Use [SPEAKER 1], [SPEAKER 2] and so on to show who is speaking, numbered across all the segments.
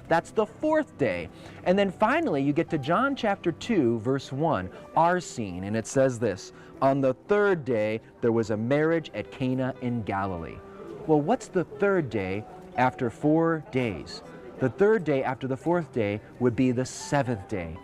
[SPEAKER 1] That's the fourth day. And then finally, you get to John chapter 2, verse 1, our scene, and it says this: on the third day, there was a marriage at Cana in Galilee. Well, what's the third day after 4 days? The third day after the fourth day would be the seventh day.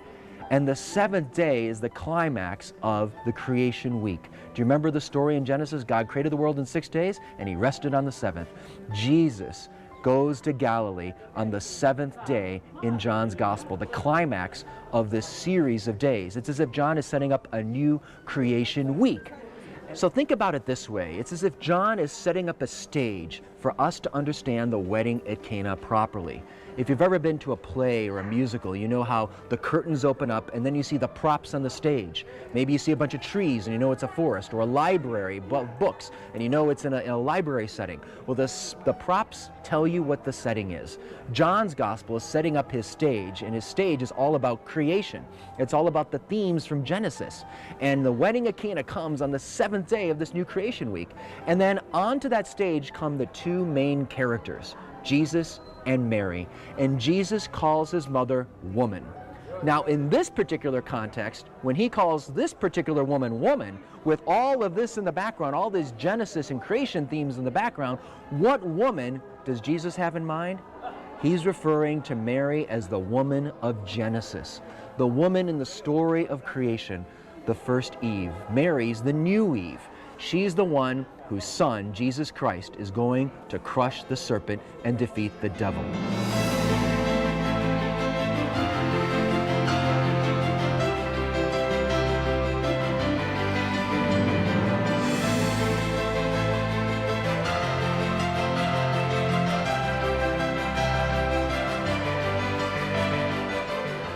[SPEAKER 1] And the seventh day is the climax of the creation week. Do you remember the story in Genesis? God created the world in 6 days, and he rested on the seventh. Jesus goes to Galilee on the seventh day in John's Gospel, the climax of this series of days. It's as if John is setting up a new creation week. So think about it this way. It's as if John is setting up a stage for us to understand the wedding at Cana properly. If you've ever been to a play or a musical, you know how the curtains open up and then you see the props on the stage. Maybe you see a bunch of trees and you know it's a forest, or a library, books, and you know it's in a library setting. Well, the props tell you what the setting is. John's Gospel is setting up his stage, and his stage is all about creation. It's all about the themes from Genesis. And the wedding at Cana comes on the seventh day of this new creation week. And then onto that stage come the two main characters, Jesus and Mary. And Jesus calls his mother woman. Now, in this particular context, when he calls this particular woman woman, with all of this in the background, all these Genesis and creation themes in the background, what woman does Jesus have in mind? He's referring to Mary as the woman of Genesis, the woman in the story of creation, the first Eve. Mary's the new Eve. She's the one whose son, Jesus Christ, is going to crush the serpent and defeat the devil.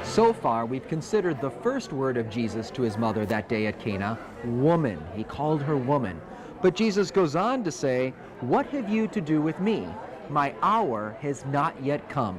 [SPEAKER 1] So far, we've considered the first word of Jesus to his mother that day at Cana, woman. He called her woman. But Jesus goes on to say, "What have you to do with me? My hour has not yet come."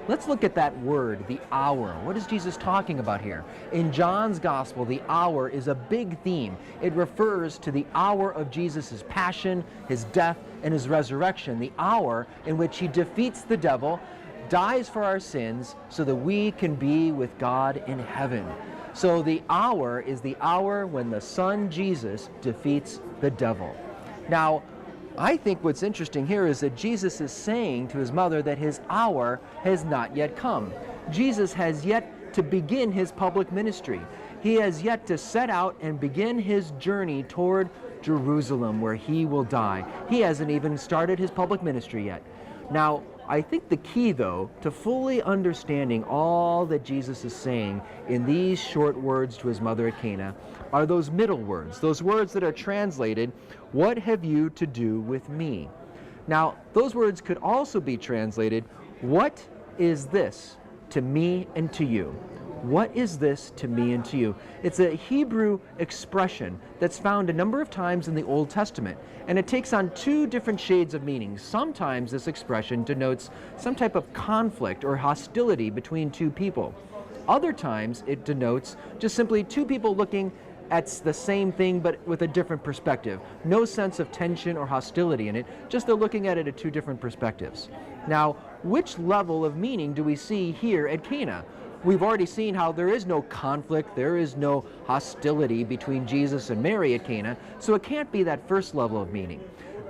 [SPEAKER 1] Let's look at that word, the hour. What is Jesus talking about here? In John's Gospel, the hour is a big theme. It refers to the hour of Jesus' passion, his death, and his resurrection, the hour in which he defeats the devil, dies for our sins so that we can be with God in heaven. So the hour is the hour when the Son Jesus defeats the devil. Now, I think what's interesting here is that Jesus is saying to his mother that his hour has not yet come. Jesus has yet to begin his public ministry. He has yet to set out and begin his journey toward Jerusalem, where he will die. He hasn't even started his public ministry yet. Now, I think the key, though, to fully understanding all that Jesus is saying in these short words to his mother at Cana are those middle words, those words that are translated, "What have you to do with me?" Now, those words could also be translated, "What is this to me and to you?" What is this to me and to you? It's a Hebrew expression that's found a number of times in the Old Testament, and it takes on two different shades of meaning. Sometimes this expression denotes some type of conflict or hostility between two people. Other times it denotes just simply two people looking at the same thing but with a different perspective. No sense of tension or hostility in it, just they're looking at it at two different perspectives. Now, which level of meaning do we see here at Cana? We've already seen how there is no conflict, there is no hostility between Jesus and Mary at Cana, so it can't be that first level of meaning.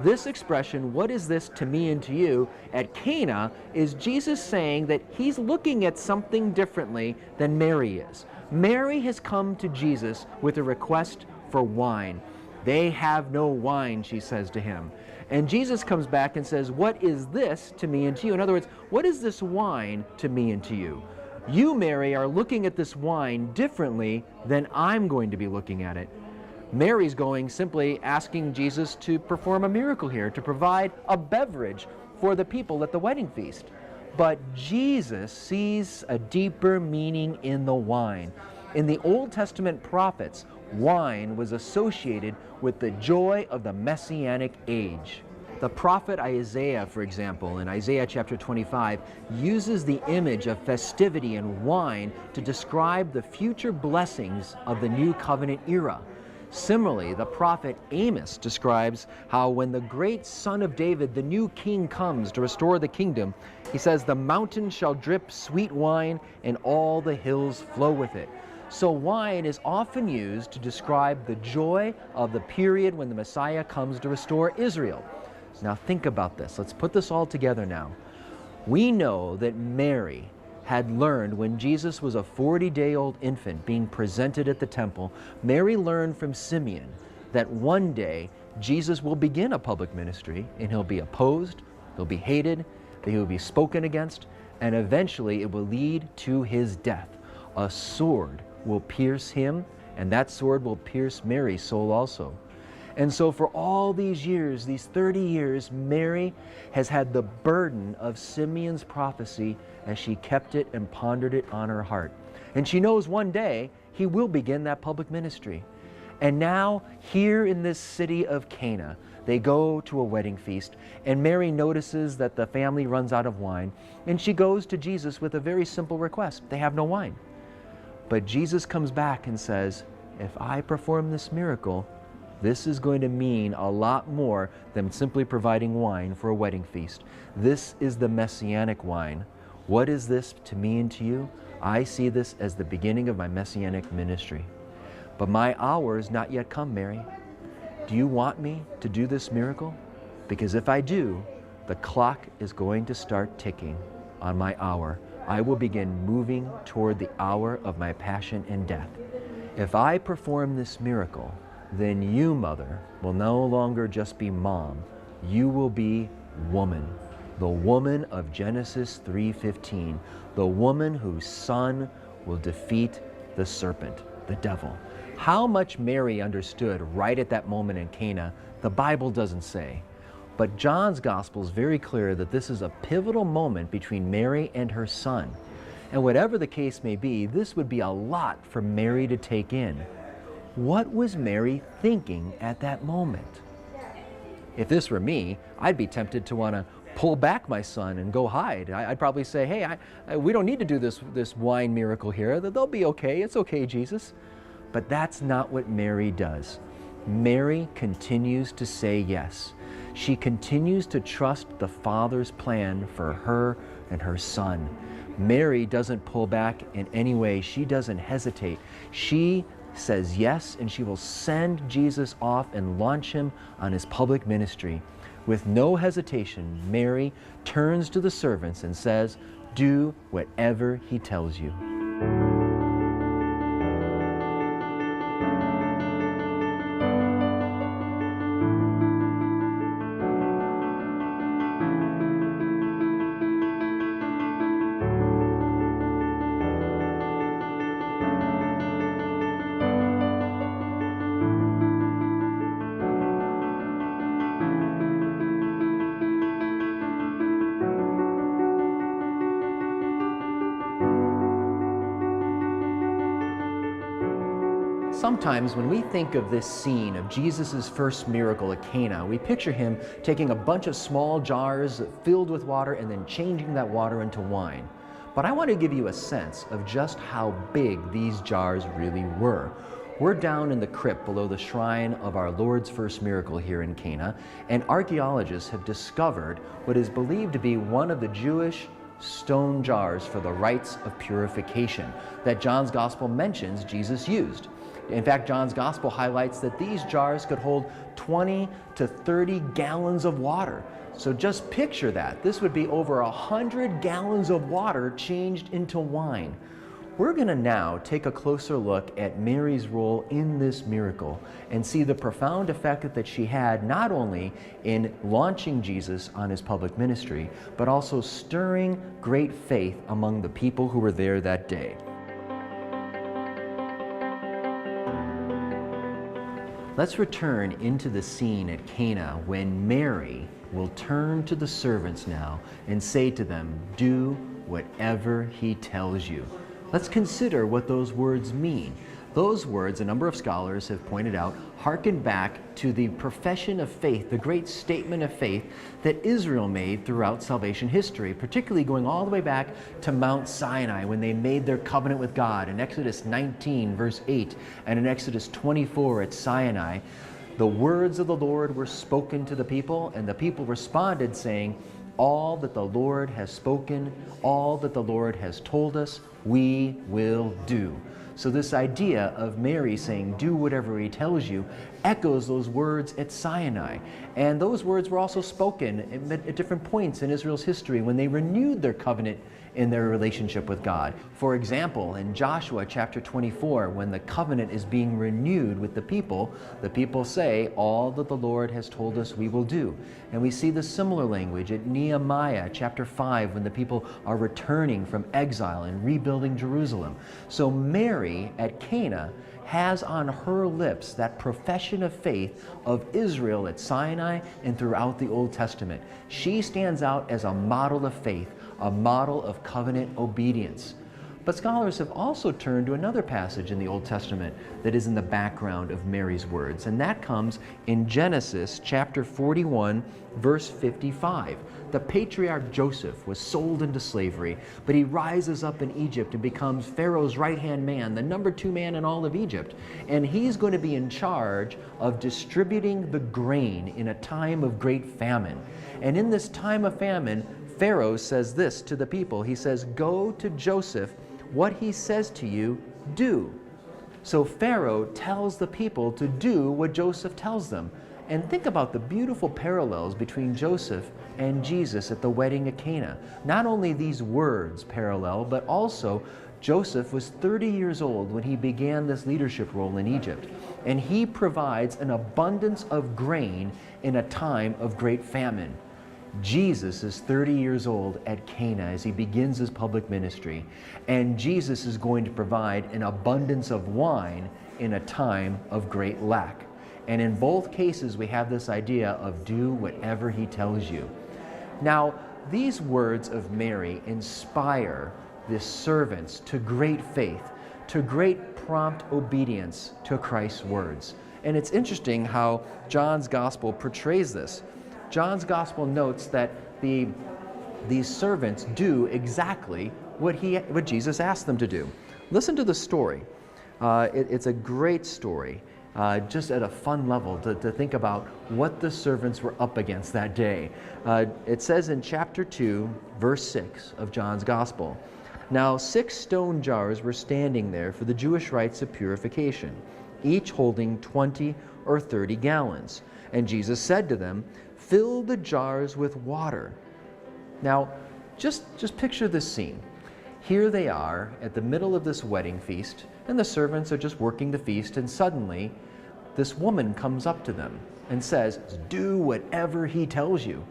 [SPEAKER 1] This expression, "What is this to me and to you?" at Cana is Jesus saying that he's looking at something differently than Mary is. Mary has come to Jesus with a request for wine. "They have no wine," she says to him. And Jesus comes back and says, "What is this to me and to you?" In other words, what is this wine to me and to you? You, Mary, are looking at this wine differently than I'm going to be looking at it. Mary's going simply asking Jesus to perform a miracle here, to provide a beverage for the people at the wedding feast. But Jesus sees a deeper meaning in the wine. In the Old Testament prophets, wine was associated with the joy of the Messianic age. The prophet Isaiah, for example, in Isaiah chapter 25, uses the image of festivity and wine to describe the future blessings of the new covenant era. Similarly, the prophet Amos describes how when the great Son of David, the new king, comes to restore the kingdom, he says, "The mountains shall drip sweet wine, and all the hills flow with it." So wine is often used to describe the joy of the period when the Messiah comes to restore Israel. Now think about this. Let's put this all together now. We know that Mary had learned when Jesus was a 40-day-old infant being presented at the temple, Mary learned from Simeon that one day Jesus will begin a public ministry and he'll be opposed, he'll be hated, that he will be spoken against, and eventually it will lead to his death. A sword will pierce him, and that sword will pierce Mary's soul also. And so for all these years, these 30 years, Mary has had the burden of Simeon's prophecy as she kept it and pondered it on her heart. And she knows one day he will begin that public ministry. And now, here in this city of Cana, they go to a wedding feast, and Mary notices that the family runs out of wine, and she goes to Jesus with a very simple request. They have no wine. But Jesus comes back and says, if I perform this miracle, this is going to mean a lot more than simply providing wine for a wedding feast. This is the messianic wine. What is this to me and to you? I see this as the beginning of my messianic ministry. But my hour is not yet come, Mary. Do you want me to do this miracle? Because if I do, the clock is going to start ticking on my hour. I will begin moving toward the hour of my passion and death. If I perform this miracle, then you, mother, will no longer just be mom. You will be woman, the woman of Genesis 3:15, the woman whose son will defeat the serpent, the devil. How much Mary understood right at that moment in Cana, the Bible doesn't say. But John's gospel is very clear that this is a pivotal moment between Mary and her son. And whatever the case may be, this would be a lot for Mary to take in. What was Mary thinking at that moment? If this were me, I'd be tempted to want to pull back my son and go hide. I'd probably say, hey, we don't need to do this wine miracle here. They'll be okay. It's okay, Jesus. But that's not what Mary does. Mary continues to say yes. She continues to trust the Father's plan for her and her son. Mary doesn't pull back in any way. She doesn't hesitate. She says yes, and she will send Jesus off and launch him on his public ministry. With no hesitation, Mary turns to the servants and says, "Do whatever he tells you." Sometimes when we think of this scene of Jesus' first miracle at Cana, we picture him taking a bunch of small jars filled with water and then changing that water into wine. But I want to give you a sense of just how big these jars really were. We're down in the crypt below the shrine of our Lord's first miracle here in Cana, and archaeologists have discovered what is believed to be one of the Jewish stone jars for the rites of purification that John's Gospel mentions Jesus used. In fact, John's Gospel highlights that these jars could hold 20 to 30 gallons of water. So just picture that. This would be over 100 gallons of water changed into wine. We're going to now take a closer look at Mary's role in this miracle and see the profound effect that she had not only in launching Jesus on his public ministry, but also stirring great faith among the people who were there that day. Let's return into the scene at Cana when Mary will turn to the servants now and say to them, "Do whatever he tells you." Let's consider what those words mean. Those words, a number of scholars have pointed out, harken back to the profession of faith, the great statement of faith that Israel made throughout salvation history, particularly going all the way back to Mount Sinai when they made their covenant with God in Exodus 19, verse 8, and in Exodus 24 at Sinai. The words of the Lord were spoken to the people, and the people responded saying, all that the Lord has spoken, all that the Lord has told us, we will do. So this idea of Mary saying, do whatever he tells you, echoes those words at Sinai. And those words were also spoken at different points in Israel's history when they renewed their covenant in their relationship with God. For example, in Joshua chapter 24, when the covenant is being renewed with the people say, all that the Lord has told us we will do. And we see the similar language at Nehemiah chapter 5 when the people are returning from exile and rebuilding Jerusalem. So Mary at Cana has on her lips that profession of faith of Israel at Sinai and throughout the Old Testament. She stands out as a model of faith, a model of covenant obedience. But scholars have also turned to another passage in the Old Testament that is in the background of Mary's words, and that comes in Genesis chapter 41, verse 55. The patriarch Joseph was sold into slavery, but he rises up in Egypt and becomes Pharaoh's right-hand man, the number 2 man in all of Egypt. And he's going to be in charge of distributing the grain in a time of great famine. And in this time of famine, Pharaoh says this to the people. He says, go to Joseph, what he says to you, do. So Pharaoh tells the people to do what Joseph tells them. And think about the beautiful parallels between Joseph and Jesus at the wedding at Cana. Not only these words parallel, but also Joseph was 30 years old when he began this leadership role in Egypt. And he provides an abundance of grain in a time of great famine. Jesus is 30 years old at Cana as he begins his public ministry, and Jesus is going to provide an abundance of wine in a time of great lack. And in both cases, we have this idea of do whatever he tells you. Now, these words of Mary inspire the servants to great faith, to great prompt obedience to Christ's words. And it's interesting how John's gospel portrays this. John's gospel notes that these servants do exactly what Jesus asked them to do. Listen to the story. It's a great story, just at a fun level to think about what the servants were up against that day. It says in chapter 2, verse 6 of John's gospel, now 6 stone jars were standing there for the Jewish rites of purification, each holding 20 or 30 gallons. And Jesus said to them, fill the jars with water. Now, just picture this scene. Here they are at the middle of this wedding feast, and the servants are just working the feast, and suddenly this woman comes up to them and says, do whatever he tells you.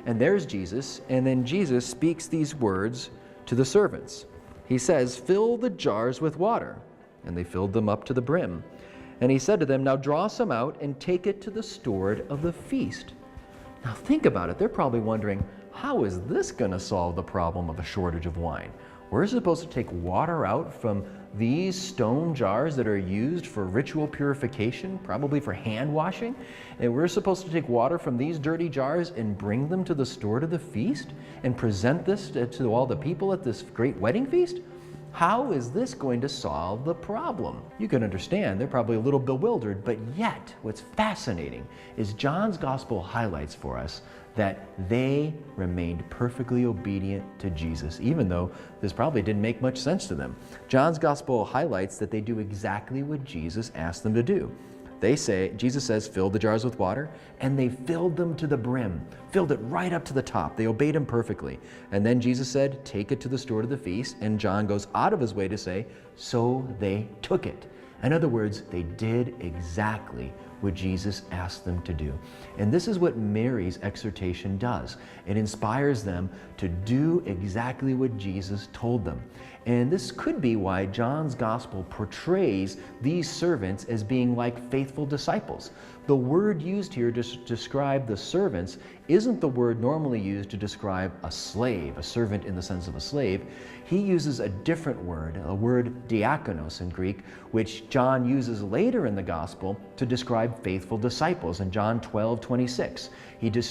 [SPEAKER 1] And there's Jesus, and then Jesus speaks these words to the servants. He says, fill the jars with water. And they filled them up to the brim. And he said to them, now draw some out and take it to the steward of the feast. Now think about it. They're probably wondering, how is this going to solve the problem of a shortage of wine? We're supposed to take water out from these stone jars that are used for ritual purification, probably for hand washing, and we're supposed to take water from these dirty jars and bring them to the steward of the feast and present this to all the people at this great wedding feast? How is this going to solve the problem? You can understand they're probably a little bewildered, but yet what's fascinating is John's gospel highlights for us that they remained perfectly obedient to Jesus, even though this probably didn't make much sense to them. John's gospel highlights that they do exactly what Jesus asked them to do. Jesus says, fill the jars with water, and they filled them to the brim, filled it right up to the top. They obeyed him perfectly. And then Jesus said, take it to the steward of the feast, and John goes out of his way to say, so they took it. In other words, they did exactly what Jesus asked them to do. And this is what Mary's exhortation does. It inspires them to do exactly what Jesus told them. And this could be why John's gospel portrays these servants as being like faithful disciples. The word used here to describe the servants isn't the word normally used to describe a slave, a servant in the sense of a slave. He uses a different word, a word diakonos in Greek, which John uses later in the gospel to describe faithful disciples in John 12:26.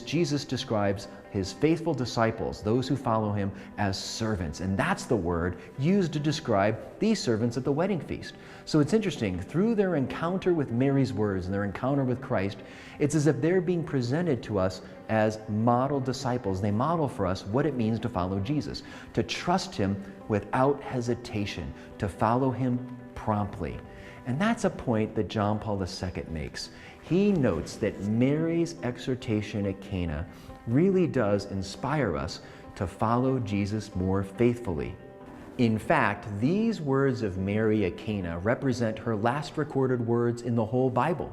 [SPEAKER 1] Jesus describes his faithful disciples, those who follow him, as servants. And that's the word used to describe these servants at the wedding feast. So it's interesting, through their encounter with Mary's words and their encounter with Christ, it's as if they're being presented to us as model disciples. They model for us what it means to follow Jesus, to trust him without hesitation, to follow him promptly. And that's a point that John Paul II makes. He notes that Mary's exhortation at Cana really does inspire us to follow Jesus more faithfully. In fact, these words of Mary at Cana represent her last recorded words in the whole Bible.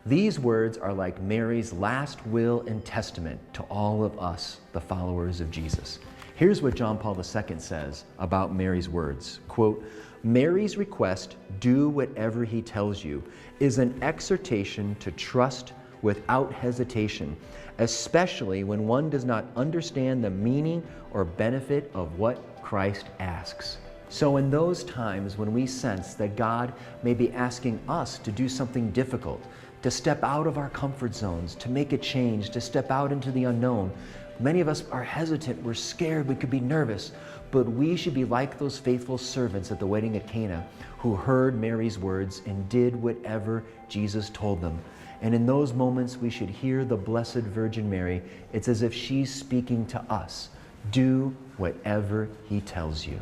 [SPEAKER 1] These words are like Mary's last will and testament to all of us, the followers of Jesus. Here's what John Paul II says about Mary's words, quote, "Mary's request, 'Do whatever he tells you,' is an exhortation to trust without hesitation, especially when one does not understand the meaning or benefit of what Christ asks." So in those times when we sense that God may be asking us to do something difficult, to step out of our comfort zones, to make a change, to step out into the unknown, many of us are hesitant, we're scared, we could be nervous, but we should be like those faithful servants at the wedding at Cana who heard Mary's words and did whatever Jesus told them. And in those moments, we should hear the Blessed Virgin Mary. It's as if she's speaking to us. Do whatever he tells you.